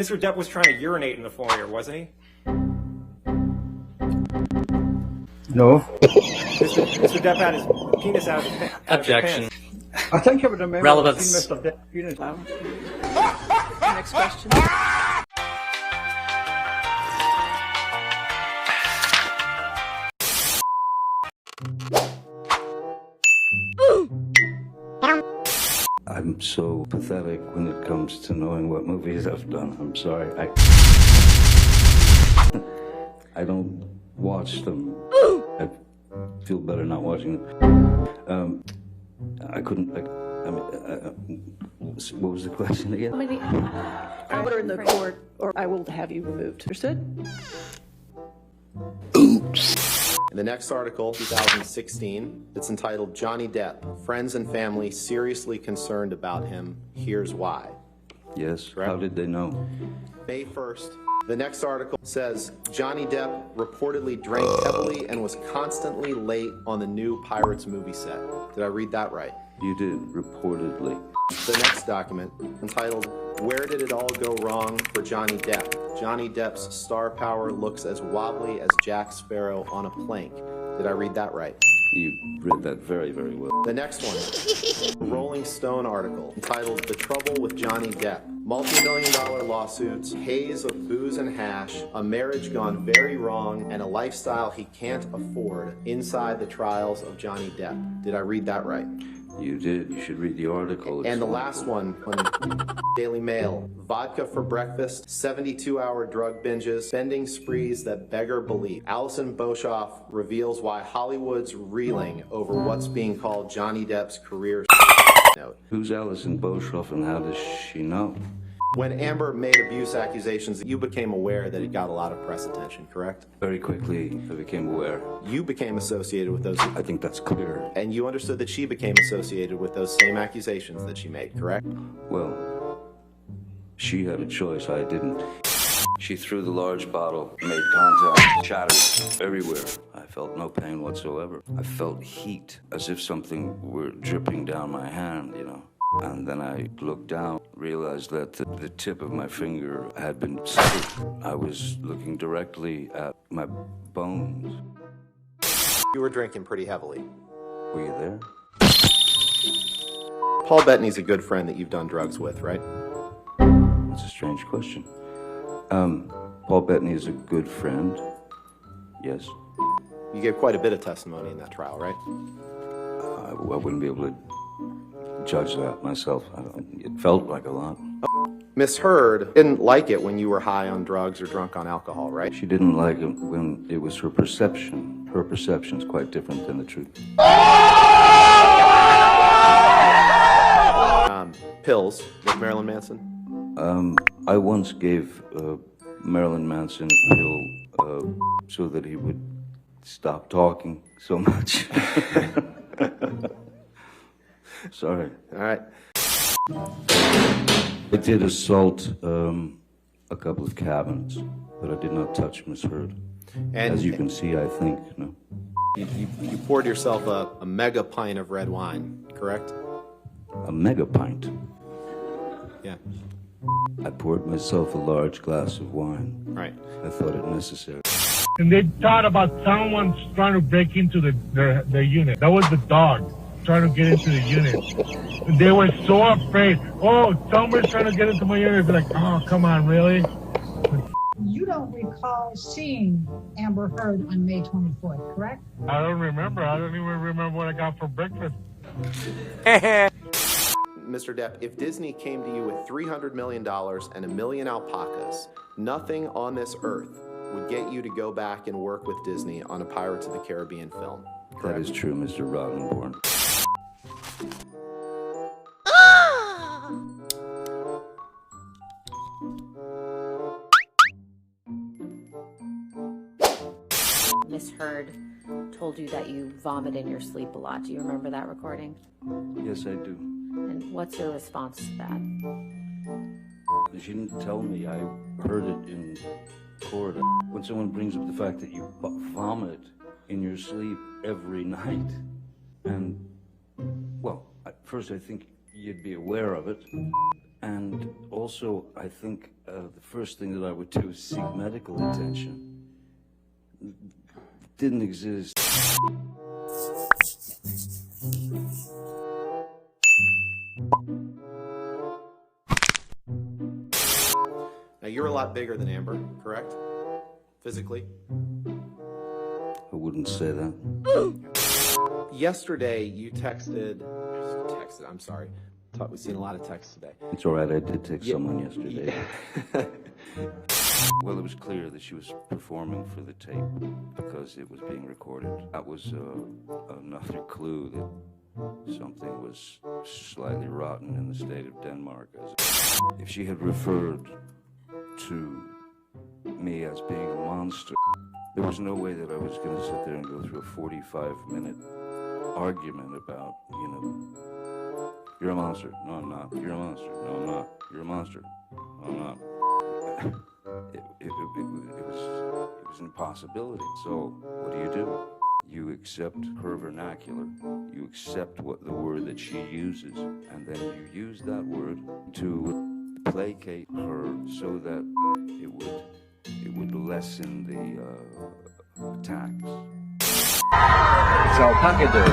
Mr. Depp was trying to urinate in the foyer, wasn't he? No. Mr. Depp had his penis out of his pants. Objection. I think I would remember Relevance. seeing Mr. Depp penis. Next question. I'm so pathetic when it comes to knowing what movies I've done. I'm sorry. I don't watch them. I feel better not watching them. I couldn't. What was the question again? I'll put her in the court, or I will have you removed. Understood? In the next article, 2016, it's entitled Johnny Depp, Friends and Family Seriously Concerned About Him, Here's Why. Yes. Correct? How did they know? May 1st. The next article says Johnny Depp reportedly drank heavily and was constantly late on the new Pirates movie set. Did I read that right? You did, reportedly. The next document, entitled Where Did It All Go Wrong for Johnny Depp? Johnny Depp's star power looks as wobbly as Jack Sparrow on a plank. Did I read that right? You read that very, very well. The next one, Rolling Stone article, entitled The Trouble with Johnny Depp. Multi-million-dollar lawsuits, haze of booze and hash, a marriage gone very wrong, and a lifestyle he can't afford inside the trials of Johnny Depp. Did I read that right? You did. You should read the article. And the last one, Daily Mail. Vodka for breakfast, 72-hour drug binges, spending sprees that beggar belief. Alison Boshoff reveals why Hollywood's reeling over what's being called Johnny Depp's career note. Who's Alison Boshoff and how does she know? When Amber made abuse accusations, you became aware that it got a lot of press attention, correct? Very quickly, I became aware. You became associated with those, I think that's clear. and you understood that she became associated with those same accusations that she made, correct? Well, she had a choice, I didn't. She threw the large bottle, made contact, shattered everywhere. I felt no pain whatsoever. I felt heat, as if something were dripping down my hand, you know. And then I looked down, realized that the tip of my finger had been slit. I was looking directly at my bones. You were drinking pretty heavily. Were you there? Paul Bettany's a good friend that you've done drugs with, right? That's a strange question. Paul Bettany is a good friend. Yes. You gave quite a bit of testimony in that trial, right? I wouldn't be able to judge that myself. It felt like a lot. Miss Heard didn't like it when you were high on drugs or drunk on alcohol, right? She didn't like it when it was her perception. Her perception's quite different than the truth. Pills with Marilyn Manson? I once gave Marilyn Manson a pill so that he would stop talking so much. Sorry. All right. I did assault a couple of cabins, but I did not touch Miss Heard. And as you can see, I think, no. You poured yourself a mega pint of red wine, correct? A mega pint. Yeah. I poured myself a large glass of wine. Right. I thought it necessary. And they thought about someone trying to break into their unit. That was the dog trying to get into the unit. And they were so afraid. Oh, someone's trying to get into my unit. Be like, oh, come on, really? You don't recall seeing Amber Heard on May 24th, correct? I don't remember. I don't even remember what I got for breakfast. Mr. Depp, if Disney came to you with $300 million and 1,000,000 alpacas, nothing on this earth would get you to go back and work with Disney on a Pirates of the Caribbean film. Correct? That is true, Mr. Rottenborn. Miss Heard told you that you vomit in your sleep a lot. Do you remember that recording? Yes, I do. And what's your response to that? She didn't tell me. I heard it in court. When someone brings up the fact that you vomit in your sleep every night, and, well, first I think you'd be aware of it. And also, I think the first thing that I would do is seek medical attention. It didn't exist. Now, you're a lot bigger than Amber, correct? Physically? I wouldn't say that. Yesterday, you texted, I'm sorry. We've seen a lot of texts today. It's all right, I did take someone yesterday. Yeah. Well, it was clear that she was performing for the tape because it was being recorded. That was another clue that something was slightly rotten in the state of Denmark. If she had referred to me as being a monster, there was no way that I was going to sit there and go through a 45-minute argument about, you're a monster. No, I'm not. You're a monster. No, I'm not. You're a monster. No, I'm not. It was an impossibility. So what do? You accept her vernacular. You accept what the word that she uses, and then you use that word to placate her so that it would lessen the attacks. It's alpaca day.